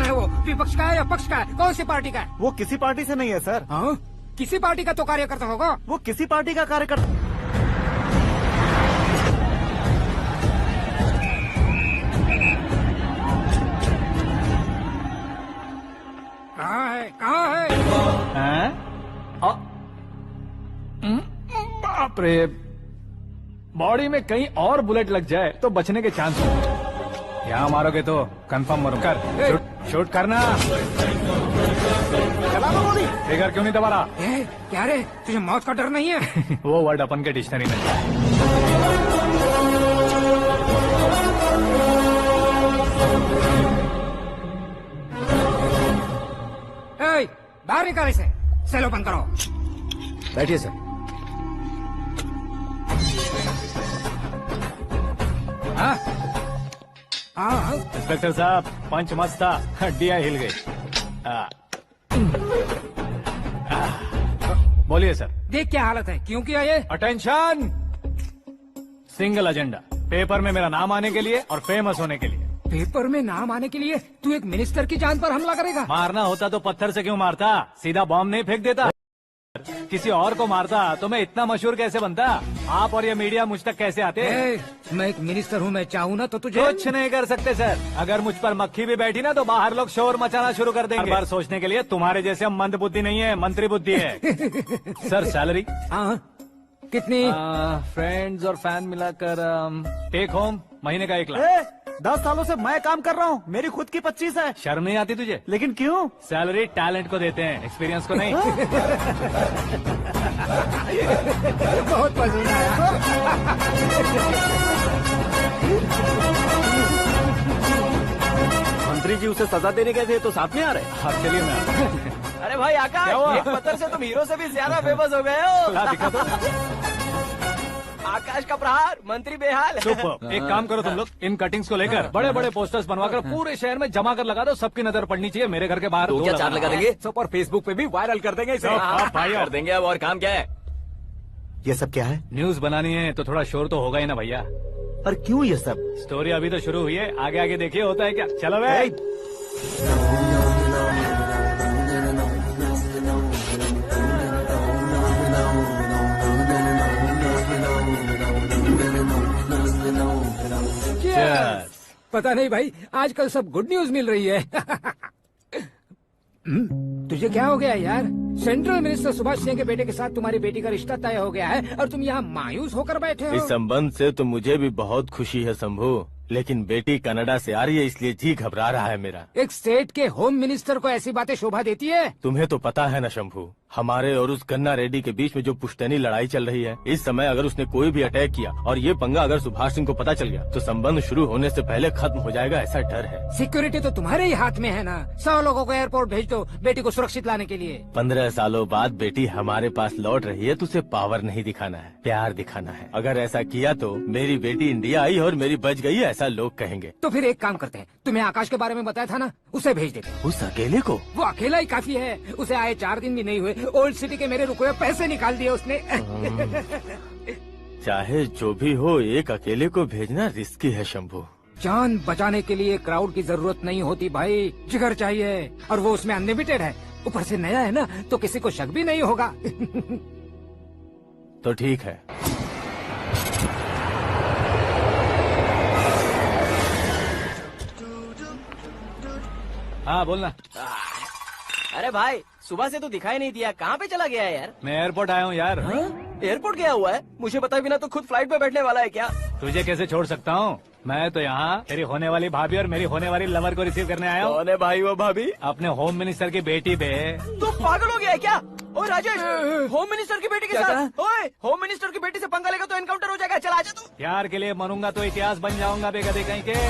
कौन है वो? विपक्ष का है या पक्ष का है? कौन सी पार्टी का है? वो किसी पार्टी से नहीं है सर। हाँ? किसी पार्टी का तो कार्यकर्ता होगा। वो किसी पार्टी का कार्यकर्ता। कहाँ है? कहाँ है? बाप रे, बॉडी में कहीं और बुलेट लग जाए तो बचने के चांस हो। यहाँ मारोगे तो कंफर्म मरूंगा। शूट करना। फिगर क्यों नहीं दबा रहा? क्या रे, तुझे मौत का डर नहीं है? वो वर्ड अपन के डिक्शनरी में है। बाहर निकाल इसे। सेल ओपन करो। बैठिए सर। इंस्पेक्टर साहब, पंच मस्त था, हड्डियां हिल गई। बोलिए सर। देख क्या हालत है, क्यों किया ये? अटेंशन, सिंगल एजेंडा, पेपर में मेरा नाम आने के लिए और फेमस होने के लिए। पेपर में नाम आने के लिए तू एक मिनिस्टर की जान पर हमला करेगा? मारना होता तो पत्थर से क्यों मारता, सीधा बॉम्ब नहीं फेंक देता। किसी और को मारता तो मैं इतना मशहूर कैसे बनता? आप और ये मीडिया मुझ तक कैसे आते? मैं एक मिनिस्टर हूँ, मैं चाहूँ ना तो तुझे कुछ नहीं कर सकते सर। अगर मुझ पर मक्खी भी बैठी ना तो बाहर लोग शोर मचाना शुरू कर देंगे। हर बार सोचने के लिए तुम्हारे जैसे मंद बुद्धि नहीं है, मंत्री बुद्धि है। Sir salary? हाँ, कितनी? फ्रेंड्स और फैन मिलाकर टेक होम महीने का 1 लाख। 10 सालों से मैं काम कर रहा हूँ, मेरी खुद की 25 है। शर्म नहीं आती तुझे? लेकिन क्यों? सैलरी टैलेंट को देते हैं, एक्सपीरियंस को नहीं। बहुत पसंद आया। मंत्री जी उसे सजा देने गए थे तो साथ में आ रहे। हाँ चलिए मैं। अरे भाई आकाश, एक पत्थर से तुम हीरो से भी ज्यादा फेमस हो गए हो। दिखा दो। आकाश का प्रहार, मंत्री बेहाल। चुप। एक काम करो तुम लोग, इन कटिंग्स को लेकर बड़े बड़े पोस्टर्स बनवाकर पूरे शहर में जमा कर लगा दो। सबकी नजर पड़नी चाहिए मेरे घर के बाहर। तो क्या 4 लगा देंगे? सब और फेसबुक पे भी वायरल कर देंगे इसे। भाई कर देंगे। अब और काम क्या है? ये सब क्या है? न्यूज बनानी है तो थोड़ा शोर तो होगा ही ना भैया। पर क्यों ये सब? स्टोरी अभी तो शुरू हुई है, आगे आगे देखिए होता है क्या। चलो भाई। पता नहीं भाई, आजकल सब गुड न्यूज मिल रही है। तुझे क्या हो गया यार? सेंट्रल मिनिस्टर सुभाष सिंह के बेटे के साथ तुम्हारी बेटी का रिश्ता तय हो गया है और तुम यहाँ मायूस होकर बैठे हो। इस संबंध से तो मुझे भी बहुत खुशी है शंभू, लेकिन बेटी कनाडा से आ रही है इसलिए जी घबरा रहा है मेरा। एक स्टेट के होम मिनिस्टर को ऐसी बातें शोभा देती है? तुम्हें तो पता है ना शंभू, हमारे और उस गन्ना रेड्डी के बीच में जो पुश्तैनी लड़ाई चल रही है, इस समय अगर उसने कोई भी अटैक किया और ये पंगा अगर सुभाष सिंह को पता चल गया तो संबंध शुरू होने से पहले खत्म हो जाएगा, ऐसा डर है। सिक्योरिटी तो तुम्हारे ही हाथ में है ना। 100 लोगों को एयरपोर्ट भेज दो बेटी को सुरक्षित लाने के लिए। 15 सालों बाद बेटी हमारे पास लौट रही है तो उसे पावर नहीं दिखाना है, प्यार दिखाना है। अगर ऐसा किया तो मेरी बेटी इंडिया आई और मेरी बच गई, ऐसा लोग कहेंगे। तो फिर एक काम करते हैं, तुम्हें आकाश के बारे में बताया था ना, उसे भेज देते हैं। उस अकेले को? वो अकेला ही काफी है। उसे आए 4 दिन भी नहीं हुए, ओल्ड सिटी के मेरे रुके हुए पैसे निकाल दिए उसने। चाहे जो भी हो, एक अकेले को भेजना रिस्की है शंभू। जान बचाने के लिए क्राउड की जरूरत नहीं होती भाई, जिगर चाहिए, और वो उसमें अनलिमिटेड है। ऊपर से नया है ना तो किसी को शक भी नहीं होगा। तो ठीक है। हाँ बोलना। अरे भाई, सुबह से तो दिखाई नहीं दिया, कहाँ पे चला गया है यार? मैं एयरपोर्ट आया हूँ यार। एयरपोर्ट गया हुआ है? मुझे बताए बिना तो खुद फ्लाइट पे बैठने वाला है क्या? तुझे कैसे छोड़ सकता हूँ? मैं तो यहाँ तेरी होने वाली भाभी और मेरी होने वाली लवर को रिसीव करने आया हूँ। कौन है भाई वो भाभी? अपने होम मिनिस्टर की बेटी पे। तो पागल हो गया है क्या? ओए राजेश, होम मिनिस्टर की बेटी के साथ? ओए, होम मिनिस्टर की बेटी से पंगा लेगा तो एनकाउंटर हो जाएगा। चल आजा तू। प्यार के लिए मरूंगा तो इतिहास बन जाऊंगा बेगदे कहीं के।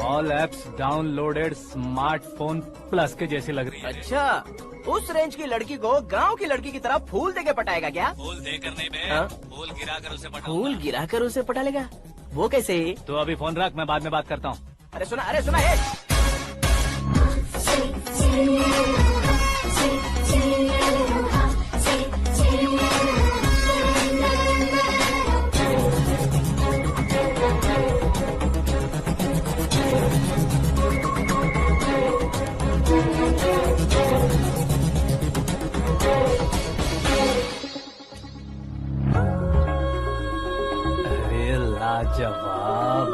All apps downloaded smartphone plus के जैसी लग रही है। अच्छा, उस रेंज की लड़की को गांव की लड़की की तरह फूल देके पटाएगा क्या? फूल देकर नहीं बे, हाँ? फूल गिरा कर उसे पटा। फूल गिरा कर उसे पटा लेगा? वो कैसे? तो अभी फोन रख, मैं बाद में बात करता हूँ। अरे सुना हे। अरे लाजवाब,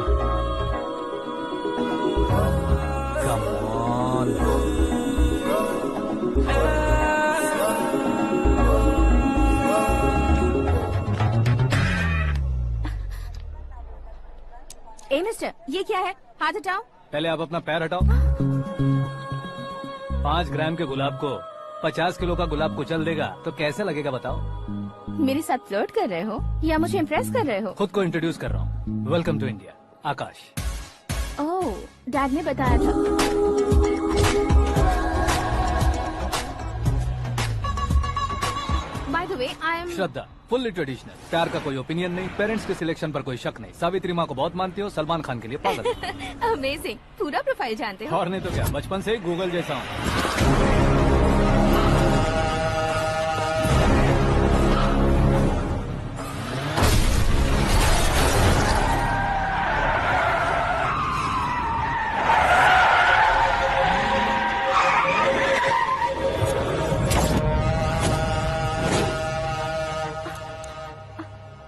कम ऑन। ए मिस्टर, ये क्या है? हाथ हटाओ। पहले आप अपना पैर हटाओ। 5 ग्राम के गुलाब को 50 किलो का गुलाब कुचल देगा तो कैसे लगेगा बताओ? मेरे साथ फ्लर्ट कर रहे हो या मुझे इम्प्रेस कर रहे हो? खुद को इंट्रोड्यूस कर रहा हूँ। Welcome to India, Akash. Oh, dad ने बताया था। By the way, I am Shraddha, fully traditional. प्यार का कोई ओपिनियन नहीं, पेरेंट्स के सिलेक्शन पर कोई शक नहीं। सावित्री माँ को बहुत मानती हो, सलमान खान के लिए पागल। अमेजिंग, पूरा प्रोफाइल जानते हो। और नहीं तो क्या, बचपन से ही गूगल जैसा हूँ।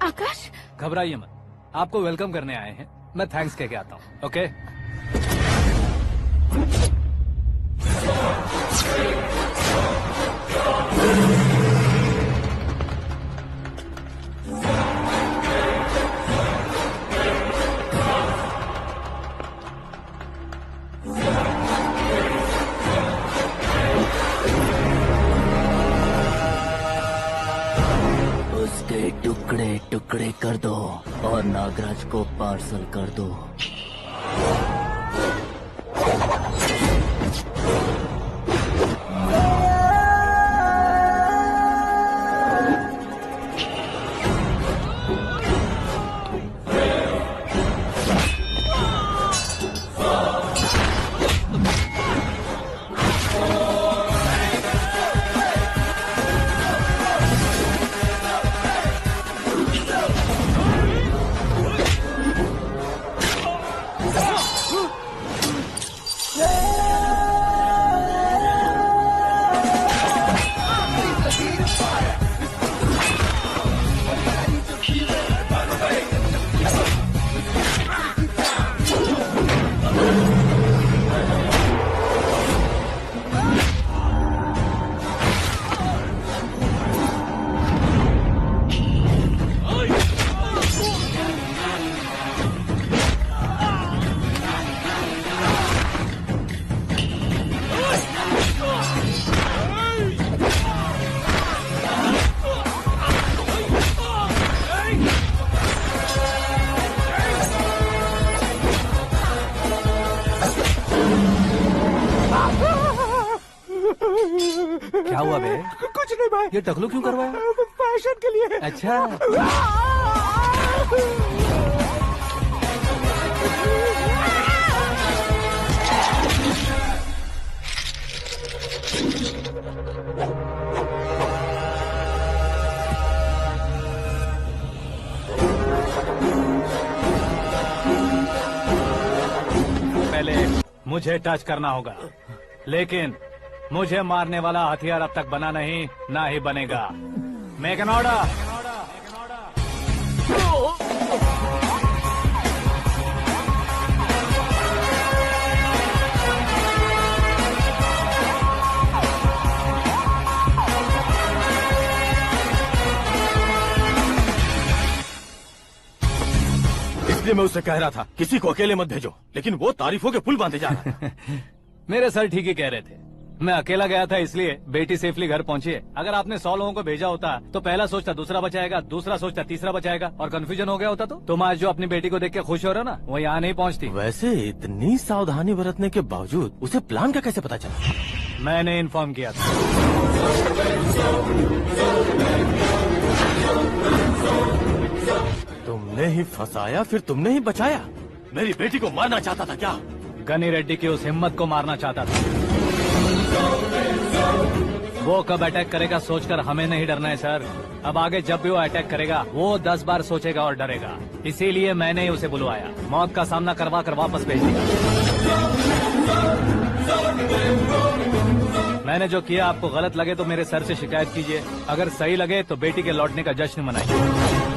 आकाश, घबराइए मत, आपको वेलकम करने आए हैं। मैं थैंक्स कह के आता हूँ। ओके, उसके टुकड़े टुकड़े कर दो और नागराज को पार्सल कर दो। क्या हुआ बे? कुछ नहीं भाई, ये टकलू क्यों करवाया? फैशन के लिए। अच्छा, पहले मुझे टच करना होगा, लेकिन मुझे मारने वाला हथियार अब तक बना नहीं, ना ही बनेगा। Make an order. इसलिए मैं उससे कह रहा था किसी को अकेले मत भेजो, लेकिन वो तारीफों के पुल बांधे जा रहा है। मेरे सर ठीक ही कह रहे थे। मैं अकेला गया था इसलिए बेटी सेफली घर पहुंची है। अगर आपने 100 लोगों को भेजा होता तो पहला सोचता दूसरा बचाएगा, दूसरा सोचता तीसरा बचाएगा, और कंफ्यूजन हो गया होता तो तुम आज जो अपनी बेटी को देख के खुश हो रहे हो ना, वो यहाँ नहीं पहुँचती। वैसे इतनी सावधानी बरतने के बावजूद उसे प्लान का कैसे पता चला? मैंने इन्फॉर्म किया था। तुमने ही फंसाया, फिर तुमने ही बचाया। मेरी बेटी को मारना चाहता था क्या? गनी रेड्डी की उस हिम्मत को मारना चाहता था। वो कब अटैक करेगा सोचकर हमें नहीं डरना है सर। अब आगे जब भी वो अटैक करेगा वो 10 बार सोचेगा और डरेगा। इसीलिए मैंने ही उसे बुलवाया। मौत का सामना करवा कर वापस भेज दिया। मैंने जो किया आपको गलत लगे तो मेरे सर से शिकायत कीजिए, अगर सही लगे तो बेटी के लौटने का जश्न मनाइए।